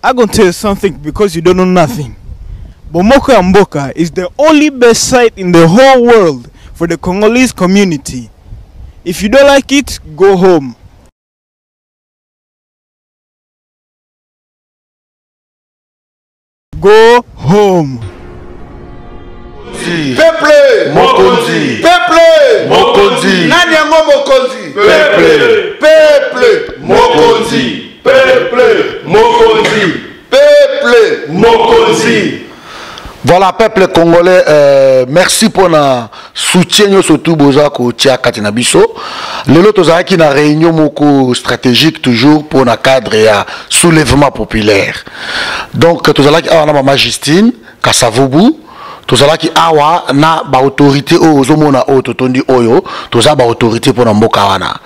I'm going to tell you something because you don't know nothing. Bomoko ya Mboka is the only best site in the whole world for the Congolese community. If you don't like it, go home. Go home. Peuple Mokonzi. Peuple Mokonzi. Nani yango Mokonzi? Peuple. Peuple Mokonzi. Peuple Mokonzi. Peuple Mokonzi. Voilà, peuple congolais, merci pour notre soutien surtout Bozako Tia Katinabiso. Le lot qui na réunion moko stratégique toujours pour na cadre et soulèvement populaire. Donc tous allons qui a maman Justine Kasavubu, tous allons qui awa na ba autorité o zomona o totondi oyo, tous ba autorité pour na mboka wana.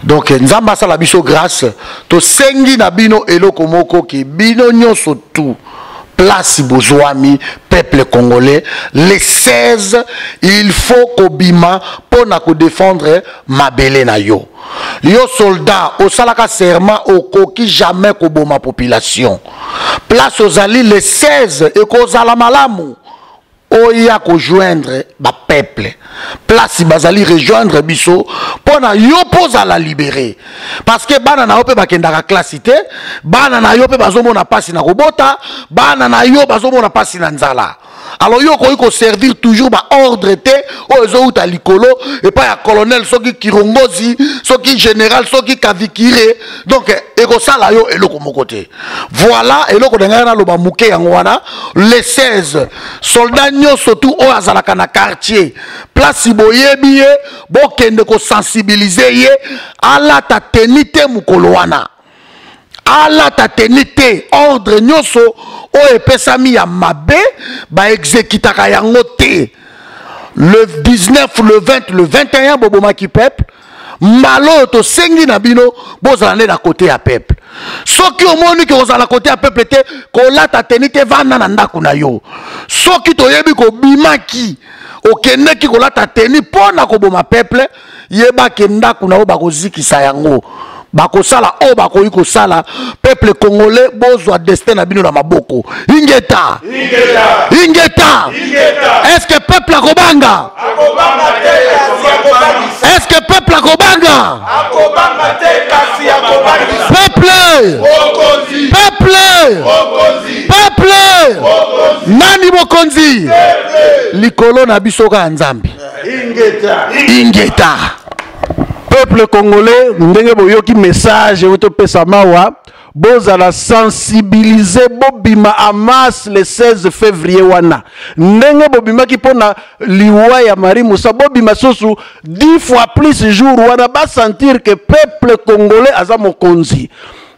Donc nzamba sala biso grâce to sengi na bino eloko moko ki bino nyonso tout. Place Bozouami, peuple congolais, les 16, il faut qu'Obima pour défendre Mabele na yo. Yo soldat, au salaka serment, au coquille jamais ma population. Place aux alliés, les 16, et qu'aux alamalamu. Oya ko joindre ba peuple. Place bazali rejoindre biso pour na yo pose à la libérer. Parce que bana na ope bakendaka classité, bana na yo pe bazomona pasi na robota, bana na yo bazomona pasi na nzala. Alors yo ko servir toujours ba ordre te o ezo uta likolo et pas ya colonel soki kirongozi, soki général, soki kavikire. Donc eko sala yo eloko mokote. Voilà eloko denga na loba muke yango wana les 16 soldats surtout au azalaka na quartier place boyebi ye bokende ko sensibiliser ye ala ta tenite mukolo wana ala ta tenite ordre nyoso o epesami ya mabe ba exécutaka yango te le 19 le 20 le 21 bobomaki peuple malo to sengi na bino bozala na côté ya peuple soki omoni ke ozala côté ya peuple te ko lata tenite vana na ndako na yo soki toyebi ko bimaki okendeki ko lata teni pona ko boma peuple yeba ke ndako na yo bakozikisa yango bakosala o bakoyi kosala peuple congolais bozwa destin na bino na maboko ingeta ingeta ingeta est-ce que peuple akobanga est-ce que peuple akobanga peuple peuple peuple nani mokonzi likolo na biso ka nzambi ingeta ingeta. Peuple congolais, ndenge boyoki message oto pesa mawa bozala sensibiliser bobima à masse le 16 février wana ndenge bobima ki pona liwa ya Marie Moussa bobima sosu 10 fois plus jour wana ba sentir que peuple congolais aza mokonzi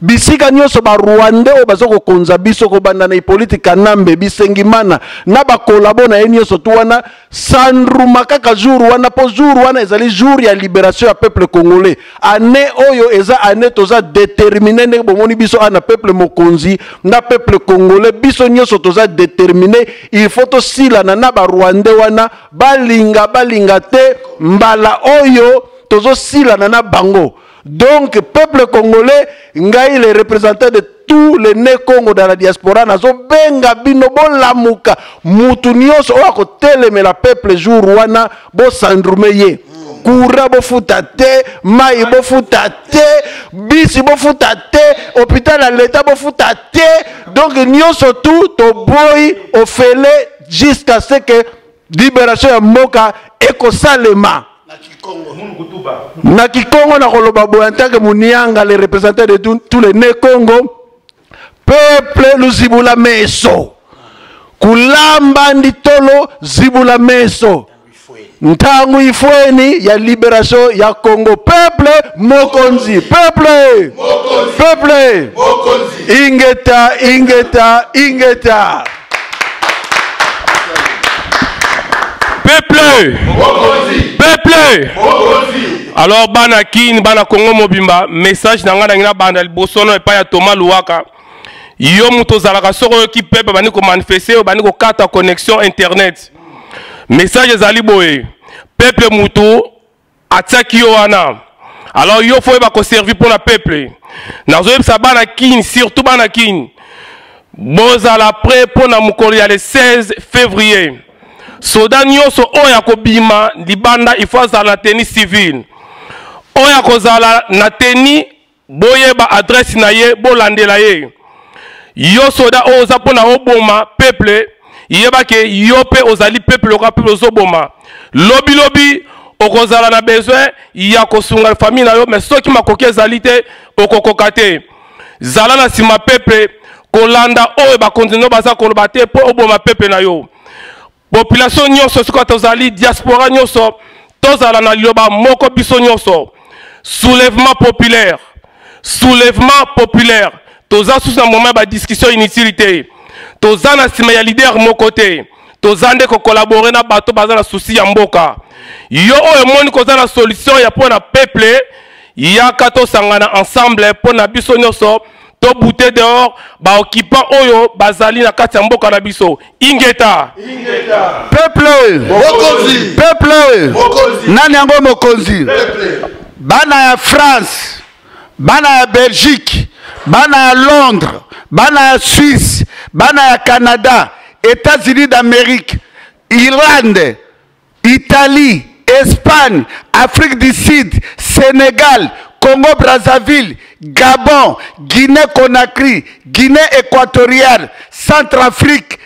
bisika nyonso ba Rwanda o bazoko konza biso ko banda na politika nambe bisengimana na ba kolabo na nyonso tu wana sandruma kaka jour wana po jour wana ezali jour ya libération ya peuple congolais année oyo eza année toza déterminé ndenge bomoni biso ana peuple mokonzi na peuple congolais biso nyonso toza déterminé il faut to sila na ba Rwanda wana balinga te mbala oyo tozo sila na bango. Donc, peuple congolais, ngai les représentants de tous les né-Congo dans la diaspora, nazo benga bino bon lamuka, mutu nyonso o ko telemela peuple jour wana bo sandrumeye. Koura bo futate, mai bo futate, bisi bo futate, hôpital à l'état bo futate. Donc, nyonso tout to boy au fele jusqu'à ce que libération ya mboka ekosalema. Na Kikongo na koloba bo en tant que Munianga les représentants de tous les né-Congo peuple lu zibula meso kulamba nditolo zibula meso ntangu ifweni ya libération ya Congo peuple mokonzi peuple mokonzi peuple mokonzi ingeta ingeta ingeta peuple peuple. Alors bana kin bana Congo mobimba message na ngana ngina banda libosono epa ya Thomas Luwaka yo muto zalaka soko ki peuple bani ko manifester bani ko kata connexion internet message ezali boye peuple muto ataki yo wana alors yo faut ba ko servir pour la peuple nazo yebisa bana kin surtout bana kin bozala prêt pour na mukolo ya le 16 février. Soda nyonso oya kobima libanda il faut azala na tenue civile. Oya kozala na tenue boyeba adresse na ye bolandela ye. Yo soda oza pona oboma peuple yeba ke yo pe ozali peuple oka peuple ozoboma. Lobi lobi okozala na besoin ya kosunga famille na yo mais soki makoki ezali te okokoka te. Zala na sima peuple kolanda oyo ba continue baza koloba te po oboma peuple na yo. Population nyonso soka tozali diaspora nyonso tozala na liloba moko biso nyonso. Soulèvement populaire. Soulèvement populaire. Toza sous un moment de discussion inutilité. Toza na sima ya leader mon côté. Toza nde ko collaborer na bato baza na souci ya mboka. Yo oyo moni koza na solution ya pona peuple. Ya kato sangana ensemble pona biso nyonso. To bouté dehors ba occupant oyo bazali na kati ya mboka na biso. Ingeta. Ingeta. Peuple. Mokonzi. Peuple. Mokonzi. Nani yango mokonzi. Peuple. Bana ya France. Bana ya Belgique. Bana ya Londres, bana ya Suisse, bana ya Canada, États-Unis d'Amérique, Irlande, Italie, Espagne, Afrique du Sud, Sénégal, Congo-Brazzaville, Gabon, Guinée-Conakry, Guinée équatoriale, Centrafrique,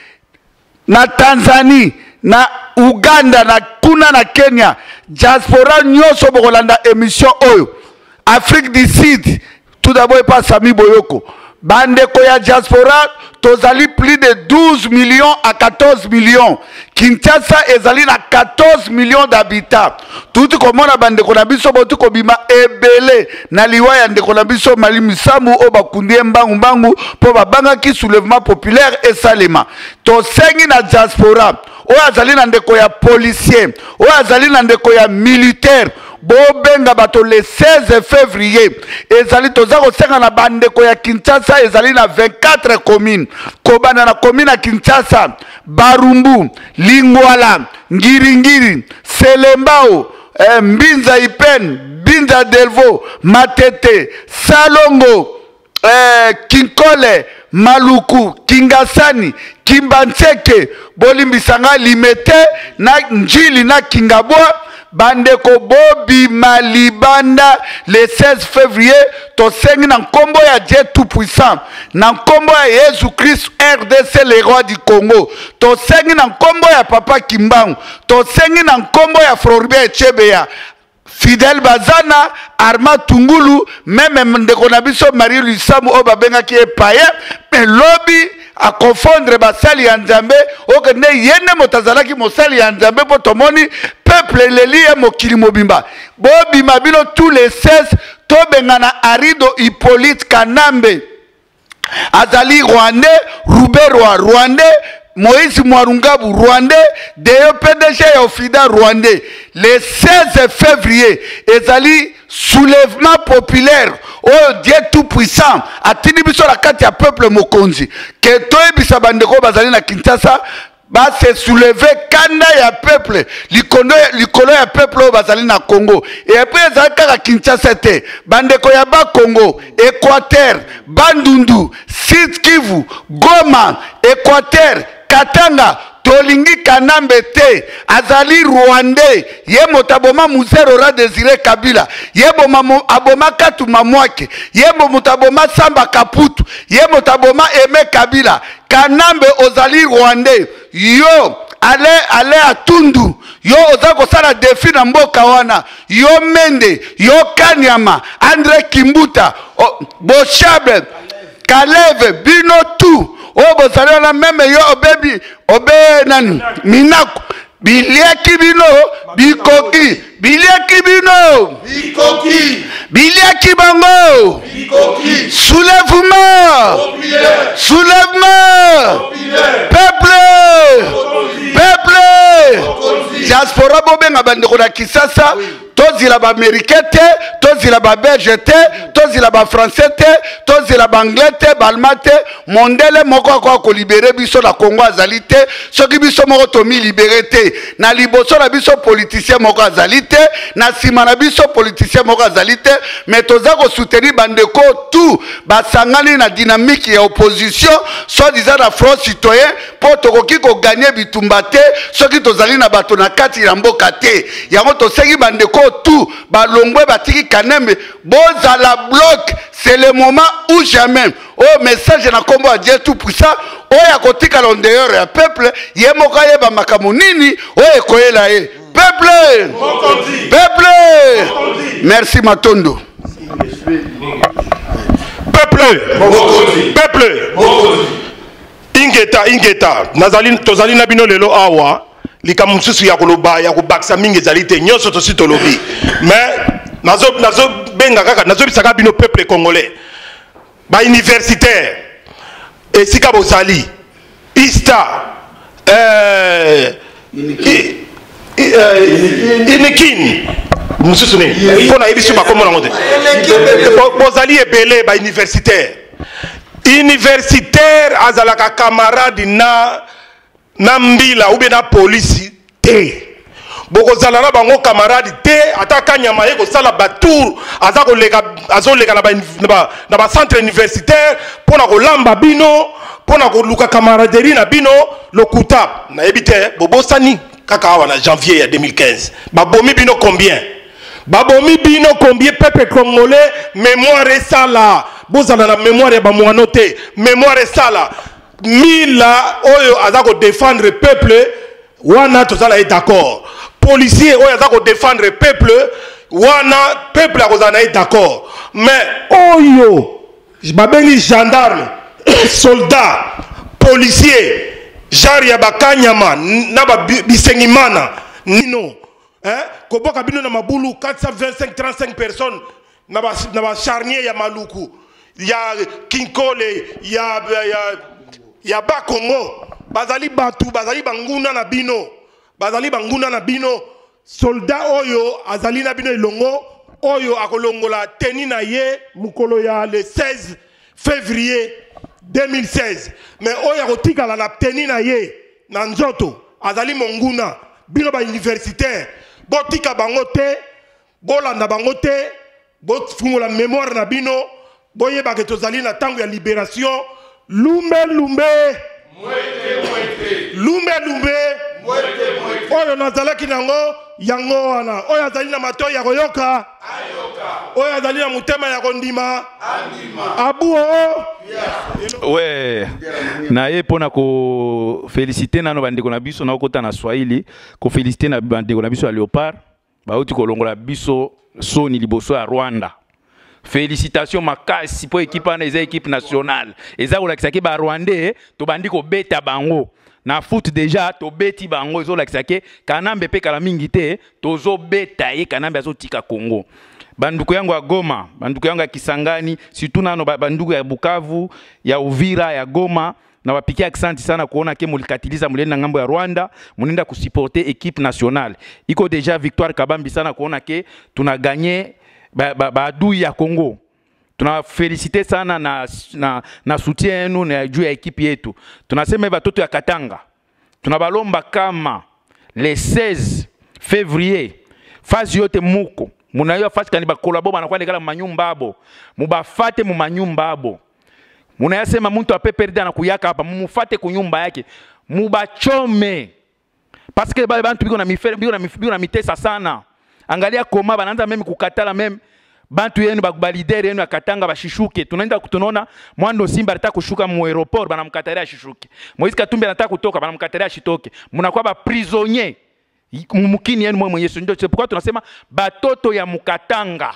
na Tanzanie, na Uganda, na kuna na Kenya, diaspora nyonso bokolanda émission oyo. Afrique du Sud, tout d'abord, il passe Sami Boyoko. Bandeko ya diaspora, tozali plus de 12 millions à 14 millions. Kinshasa ezali na 14 millions d'habitants. Tout comme on a bandeko na biso botu ko bima ebele na liwa ya ndeko na biso malimi samu o bakundi mbangu mbangu po babanga ki soulèvement populaire et salema. To sengi na diaspora, o azali na ndeko ya policier, o azali na ndeko ya militaire. Bobenga bato le 16 février ezali toza kosenga na bandeko ya Kinshasa ezali na 24 communes kobana na commune ya Kinshasa Barumbu, Lingwala, Ngiringiri, Selembao, Mbinza Ipen, Binza Delvo, Matete, Salongo, Kinkole, Maluku, Kingasani, Kimbanseke, Bolimbisanga, Limete, na Njili na Kingabwa. Bandeko bobi malibanda le 16 février to sengi na nkombo ya Dieu tout puissant na nkombo ya Yesu Christ RDC le roi du Congo to sengi na nkombo ya Papa Kimbangu to sengi na nkombo ya Floribert Chebeya Fidel Bazana Arma Tungulu même ndeko na biso Marie Lusamu o babenga ki epaye mais lobby a confondre basali ya Nzambe okende yene motazalaki mosali ya Nzambe po tomoni peuple lelie mokili mobimba bobima bino tous les 16 tobengana Arido Hippolyte Kanambe azali Rwandais Ruberwa Rwandais Moïse Mwarungabu Rwandais Deo PDG ya Ofida Rwandais le 16 février ezali soulèvement populaire oh Dieu tout puissant atini biso la kati ya peuple mokonzi ke toyebisa bandeko bazali na Kinshasa ba se soulever kanda ya peuple likolo ya peuple bazali na Congo et après ezali kaka Kinshasa te bandeko ya ba Congo Équateur Bandundu Sud Kivu Goma Équateur Katanga tolingi Kanambe te azali Rwandais ye motaboma Muzero Ra Désiré Kabila ye aboma Katu Mamwake ye motaboma Samba Kaputu ye motaboma Aimé Kabila Kanambe ozali Rwandais yo ale atundu yo oza kosala défi na mboka wana yo Mende yo Kanyama André Kimbuta Boshable Kaleve bino tu o bozali na meme yo obebi obe nani Minaku biliaki bino bikoki biliaki bino Bikoki. biliaki bango Bikoki. soulèvement Populaire. soulèvement Populaire. peuple Mokonzi. peuple Mokonzi. diaspora bobenga bandeko na Kinshasa tozila ba américain te, tozila ba belge te, tozila ba français te, tozila ba anglais te, ba allemand te, mondele moko ko libérer biso na Congo azali te, soki biso moko to mi libérer te, na liboso na biso politicien moko azali te, na sima na biso politicien moko azali te, mais toza ko soutenir bandeko tout ba sangani na dynamique ya opposition, soit disant na front citoyen pour tokoki ko gagner bitumba te, soki tozali na bato na kati ya mboka te. Yango to sengi bandeko tout ba longwe batiki kanembe boza la bloc, c'est le moment ou jamais. Oh message na kombo a Dieu tout puissant, oh ya kotika l'ondeur ya peuple, ye moka ye ba makamunini, oh ekoyela ye. Peuple! Peuple! Merci Matondo. Peuple! Ingeta, nazali tozali na bino lelo awa. Lika mususu ya koloba ya kubaksa mingi zalite nyoso tosi tolobi mais nazo benga kaka nazo bisaka bino peuple congolais ba universitaire et sika bozali ista inikin mususu ne pona ebisu bakomo nango te bozali ebele ba universitaire azalaka camarade na mbila ou bien na police te bokozala na bango camarade te ataka nyama ye kosala batour azoleka na ba centre universitaire pona kolamba bino pona koluka camaraderie na bino lokuta na ebite bobosani kaka awa na janvier ya 2015 babomi bino combien peuple congolais mémoire sala bozala na mémoire ya bamwano te mémoire sala Mila oyo azako défendre peuple wana tozala est d'accord policier oyo azako défendre peuple wana peuple akozana est d'accord mais oyo babengi gendarme soldat policier genre ya bakanyama na bisengimana nino koboka bino na mabulu 425-35 personnes na ba charnier ya maluku ya kinkole ya Bakongo bazali batu bazali banguna na bino soldat oyo azali na bino elongo oyo akolongola teni na ye mukolo ya le 16 février 2016 mais oyo akotikala na teni na ye na nzoto azali monguna bino ba universitaire botika bango te bolanda bango te bofungola mémoire na bino boyeba ke tozali na tango ya libération lumbe oyo nazalaki nango yango wana oyo azali na matoi ya koyoka oyo azali na mutema ya kondima abu ouais na ye pona ko féliciter nano bandeko na biso na kota na Swahili ko féliciter na bandeko na biso ya Léopard bauti ko longola biso soni liboso ya Rwanda. Félicitations makasi pour équipe na eza équipe nationale. Eza olakisaki ba Rwandais to bandi ko beta bango. Na foot déjà to beti bango ezo lakisaki kanambe pe kala mingi te tozo beta ye kanambe azo tika Congo. Banduku yangu ya Goma, banduku yangu ya Kisangani, surtout nano banduku ya Bukavu, ya Uvira, ya Goma. Na wapikia aksanti sana kuona ke mulikatiliza mulenda ngambo ya Rwanda, munenda kusiporter équipe nationale. Iko déjà victoire kabambi sana kuona ke tuna gagné badui ya Congo. Tunaféliciter sana na soutien yenu na juu ya ekipi yetu. Tunasema batoto ya Katanga. Tunabalomba kama le 16 février fasi yote muko. Munayo fasi kaniba kolabo banakwenda kala manyumba abo. Mubafate mu manyumba abo. Munayasema muntu ape perda na kuyaka hapa mumufate kunyumba yake. Mubachome. Parce que bale bantu biko na mitesa sana. Angalia koma bananza meme kukatala meme bantu yenu bakubalidere yenu akatanga bashishuke tunaenda kutonona mwando Simba anataka kushuka mu aeroport banamkataria ashishuke Moise Katumbi anataka kutoka banamkataria ashitoke mnakuwa ba prisonnier mumukini yenu mwe Yesu ndio pourquoi tunasema batoto ya mukatanga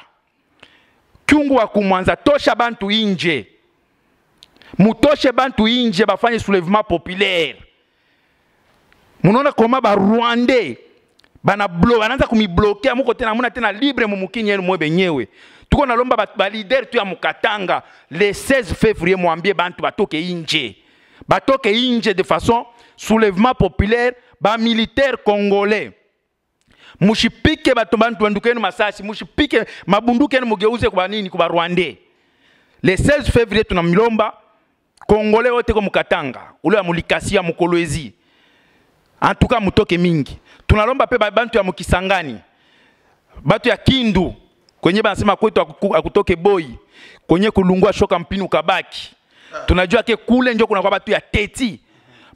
kyungu wa kumwanza tosha bantu inje mutoshe bantu inje bafanye soulèvement populaire munaona koma ba Rwandais banaanza kumibloquer muko tena muna tena libre mumukini yenu mwe benyewe tuko nalomba ba leader tu ya mukatanga le 16 février mwambie bantu batoke inje de façon soulèvement populaire ba militaire congolais mushipike bandukenu masasi, mushipike mabundukenu mugeuze kwa nini kwa Rwandais. Le 16 février tunamilomba Congolais wote ko mukatanga, ule amulikasi mukolwezi. En tout cas mutoke mingi. Tunalomba pe bantu ya mukisangani. Batu ya Kindu kwenye banasema kwetu akutoke boy. Kwenye kulungua shoka mpini ukabaki. Tunajua ke kule njo kuna kwa batu ya Teti.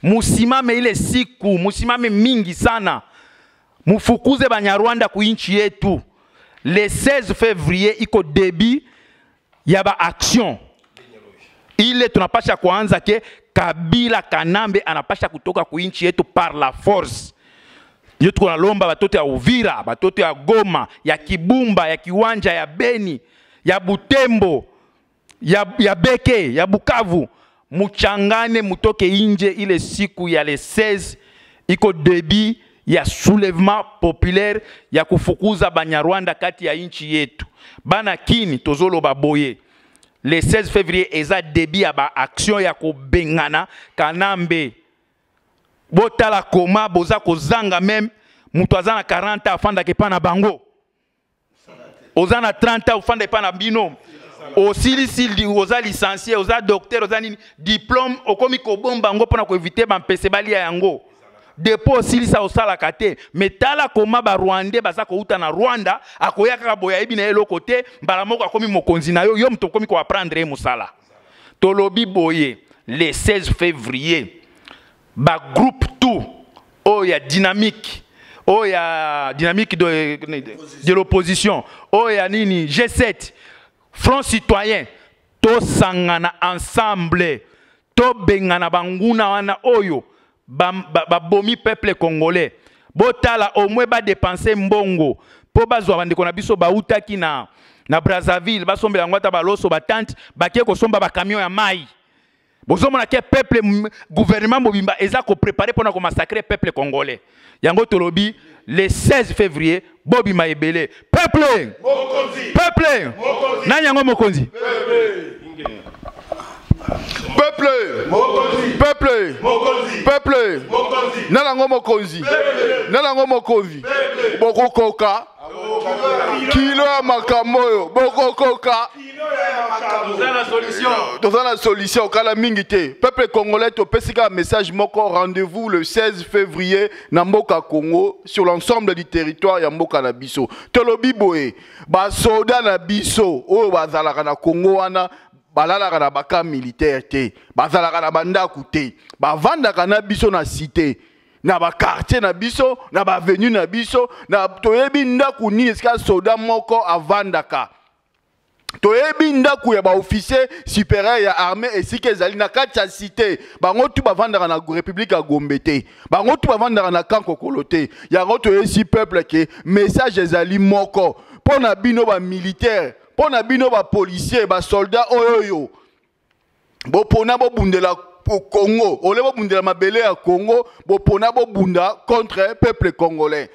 Musimame ile siku, musimame mingi sana. Mufukuze Banyarwanda ku inchi yetu. Le 16 février iko début ya ba action. Ile tunapasha kuanza ke Kabila Kanambe anapasha kutoka ku inchi yetu par la force. Ndio tuko nalomba batoto ya Uvira, batoto ya Goma, ya Kibumba, ya Kiwanja, ya Beni, ya Butembo, ya Beke, ya Bukavu, muchangane mutoke inje ile siku ya le 16 iko début ya soulèvement populaire ya kufukuza Banyarwanda kati ya inchi yetu. Bana kini tozolo baboye. Le 16 février eza début ya ba action ya kubengana Kanambe. Botala koma boza kozanga même mutu azana 40 afanda ke pana bango. Ozana 30 afanda pana bino. Osili oza licencié, oza docteur, oza nini diplôme okomi ko bomba bango pona ko éviter ba mpese balia yango. Depo osili sa osala kate metala koma ba Rwandais baza ko uta na Rwanda akoya kaka boya ebi na elo côté mbala moko akomi mokonzi na yo mutu komi ko apprendre musala. Tolobi boye le 16 février ba groupe tout oya dynamique de l'opposition oya nini G7 Front citoyen to sangana ensemble to bengana banguna wana oyo bomi peuple congolais botala au moins ba dépenser mbongo po bazwa bandeko na biso bautaki na Brazzaville basombela ngwata baloso batante bakie ko somba ba camion ya mai bozomona ke peuple gouvernement mobimba eza ko préparer pour na ko massacrer peuple congolais yango tolobi le 16 février bobi maebele peuple mokonzi peuple nani yango mokonzi Peuple mokonzi peuple mokonzi peuple mokonzi nalango mokonzi nalango mokonzi bokokoka kilo ya makamoyo bokokoka dans la solution kala mingi te peuple congolais to pesika message moko rendez-vous le 16 février na mboka Congo sur l'ensemble du territoire ya mboka na biso tolobi boye ba soldat na biso oyo bazalaka na Congo wana balalaka na baka militaire te bazalaka na bandaku te bavandaka na biso na cité na ba quartier na biso na ba avenue na biso na toyebi ndaku ni eska soldat moko avandaka toyebi ndaku ya ba officier supérieur ya armée esika ezali na kati ya cité bango tu bavandaka na république ya Gombe te bango tu bavandaka na Kankokolo te yango toyesi peuple ke message ezali moko pona bino ba militaire pona bino ba policier ba soldat oyoyo bo pona bo bundela Congo ole bo bundela mabele ya Congo bo pona bo bunda contre peuple congolais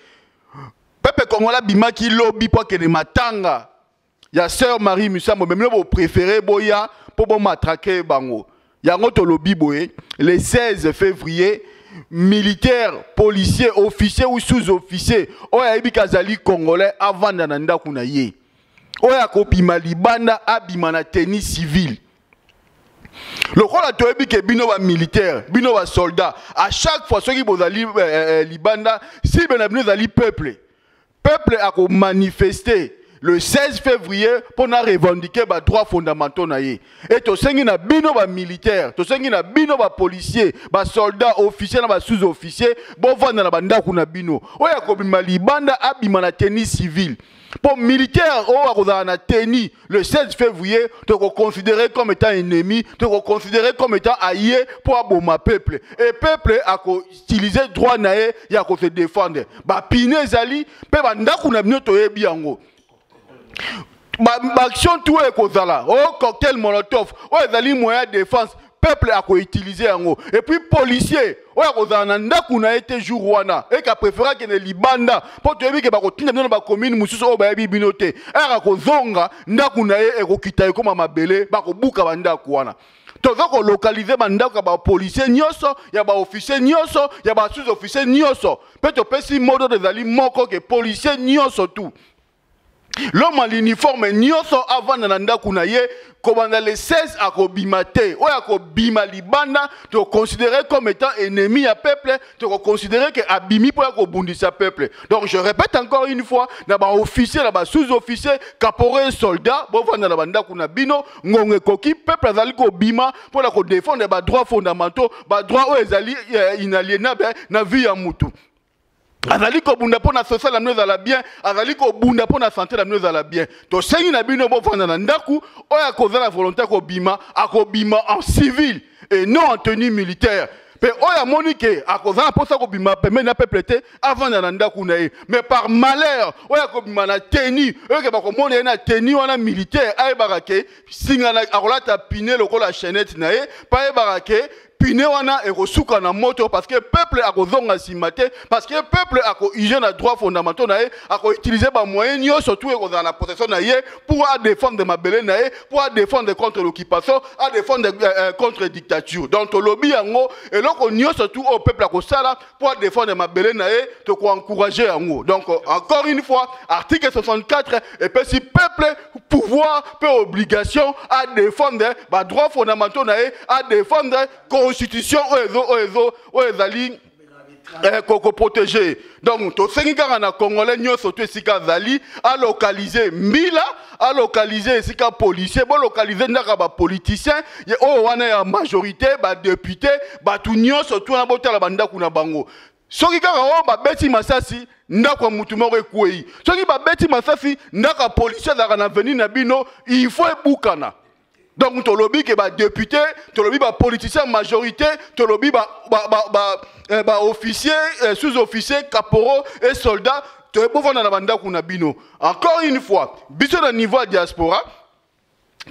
bimaki lobby po ke ne matanga ya sœur Marie Musambo même bo préféré boya po bo matraquer bango yango to lobby boye le 16 février militaire policier officier ou sous-officier oya ebika zali congolais avant na ndaku na ye oya kopima libanda abima na tenue civile. Lokola toyebi ke bino ba militaire, bino ba soldat, à chaque fois ceux qui bozali libanda, si benabino zali peuple a ko manifester le 16 février pour na revendiquer ba droits fondamentaux na ye. Et to sengi na bino ba militaire, to sengi na bino ba policier, ba soldat, officier na ba sous-officier, bo vanda na banda kuna bino. Oya ko bima libanda abima na tenue civile. Pour militaire, na tenue le 16 février, tu es considéré comme étant ennemi, tu es considéré comme étant allié pour aboma peuple. Et peuple a utilisé droit nae ya ko se défendre. Ba pine zali, pe ba ndaku na bino to yebi yango. Ba action tout e kozala. Oh cocktail molotov, oh ezali moyen de défense. Peuple a ko utiliser yango. Et puis policier, oya kozala na ndako na ye te jour wana eke apréféra kende libanda mpo toyebi ke bakotinda bino na bacommune mosusu oyo bayebi bino te aka kozonga ndako na ye ekokita ekoma mabele bakobuka bandako wana toza kolokalize bandako ya bapolisier nyonso ya baofficier nyonso ya basous-officier nyonso mpe topesi modo ezali moko ke policier nyonso tu l'homme à l'uniforme nyonso avanda na ndako na ye kobanda le 16 akobima te oyo akobima libanda tokonsidere comme étant ennemi ya peuple tokonsidere ke abimi mpo ya kobundisa peuple. Donc je répète encore une fois na baofficier na basous-officier caporal soldat bovanda na bandako na bino ngongo ekoki peuple azali kobima mpo na kodéfendre badroits fondamentaux badroits oyo ezali inaliénable na vie ya mutu. Azali ko bunda pona social la mnoza la bien, azali ko bunda pona santé la mnoza la bien. To sengi na bino bo fanda na ndaku, oya koza la volonté ko bima, akobima en civil et non en tenue militaire. Pe oya monique akoza posa ko bima pe na peuple te avant na ndaku na ye. Mais par malheur, oya ko bima na tenue, oya ke ba ko mona na tenue wana militaire, ay barake singa na akolata pine lokola chaînette na ye, pa barake pine wana ekosuka na moto parce que peuple akozonga simate parce que peuple ako hygiène na droit fondamentaux na ye ako utiliser ba moyens nyonso surtout ekozala na protection na ye pour défendre mabele na ye pour défendre contre l'occupation à défendre contre dictature. Donc to lobby yango eloko nyonso surtout au peuple akosala pour défendre mabele na ye to ko encourager yango. Donc encore une fois article 64 et puis si peuple pouvoir peut obligation à défendre ba droits fondamentaux na ye à défendre constitution ezali koko protéger. Donc to sengi kaka na congolais nyonso to esika zali à localiser mbila à localiser esika policier bo localiser ndaka ba politicien ye o wana ya majorité ba député ba tout nyonso to na botala bandako na bango soki kaka o ba beti masasi ndako mutu moko ekwei soki ba beti masasi ndaka policier zaka na venir na bino il faut ebukana. Donc to lobby que ba député, to lobby ba politicien majorité, to lobby ba officier, sous-officier, caporaux et soldats, to ebofa na banda kuna bino. Encore une fois, biso na niveau diaspora,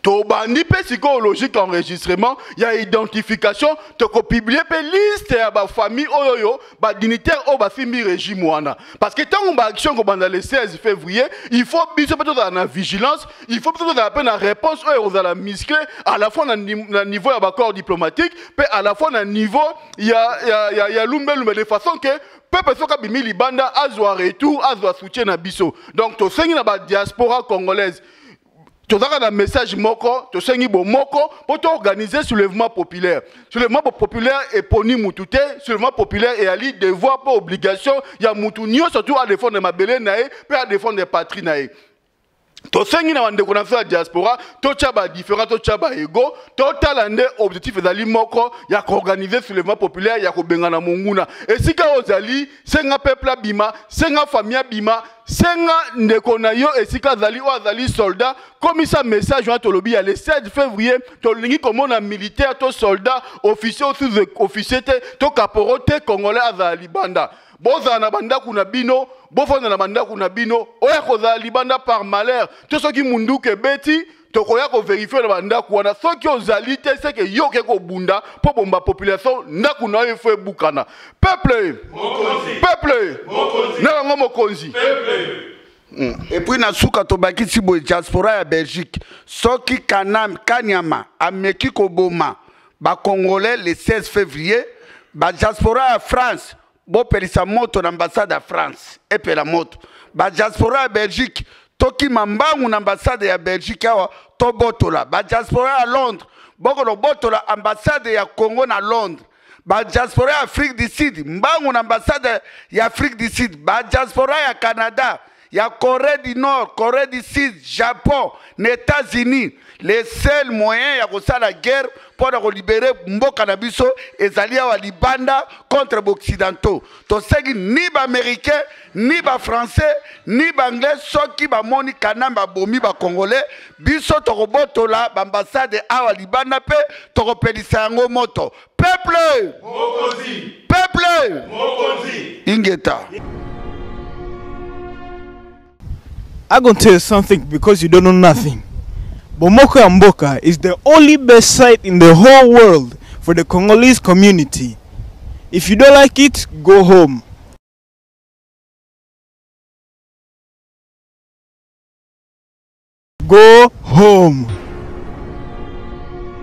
to bandi pe psychologique enregistrement, il y a identification, to ko publier pe liste ya ba famille oyoyo, ba dignitaire o ba fimi régime wana. Parce que tant ba action ko banda le 16 février, il faut biso peut dans la vigilance, il faut peut-être la peine la réponse aux la musclé à la fois na niveau ya ba corps diplomatique, pe à la fois na niveau il y a lumbe de façon que peuple soka bimi libanda azwa retour, azwa soutien na biso. Donc to sengi na ba diaspora congolaise tu as un message moko, tu as un moko pour organiser soulèvement populaire. Soulèvement populaire est poni moutouté, soulèvement populaire est ali devoir pour obligation, il y a moutounio surtout à défendre ma belle nae, puis à défendre les patries nae. To sengi na wande konafela diaspora, to chaba différent, to chaba ego, to talande objectif ezali moko ya organiser soulèvement populaire ya ko bengana monguna. Et si ka ozali, senga peuple bima, senga famille bima, senga ndeko na yo esika zali o azali soldat comme ça message wa tolobi ya le 7 février to lingi komona militaire to soldat officier sous-officier to caporal te congolais azali banda boza na banda kuna bino bofona na banda kuna bino oya kozala libanda par malheur to soki mundu ke beti to koya ko vérifier na banda kuna soki ozali te c'est que yo ke ko bunda po bomba population ndaku na yo fe bukana peuple mokonzi peuple mokonzi na ngo mokonzi peuple. Et puis na suka to bakisi bo diaspora ya Belgique soki kanyama ameki ko boma ba congolais le 16 février ba diaspora ya France bo pelisa moto na ambassade ya France et la moto ba diaspora ya Belgique toki mambangu na ambassade ya Belgique awa to botola ba diaspora ya Londres boko lo botola ambassade ya Congo na Londres ba diaspora ya Afrique du Sud mbangu na ambassade ya Afrique du Sud ba diaspora ya Canada ya Corée du Nord, Corée du Sud, Japon, les États-Unis, les seuls moyens de la guerre pour libérer Mboka na biso ezali wa libanda contre les occidentaux. To segi ni ba américain, ni ba français, ni ba anglais soki ba moni kanamba bomi ba congolais, biso to robotola ba ambassade awa libanda pe to kopelisa yango moto. Peuple! Mokonzi! Peuple! Mokonzi! Ingeta. I'm going to tell you something because you don't know nothing. Bomoko ya Mboka is the only best site in the whole world for the Congolese community. If you don't like it, go home. Go home.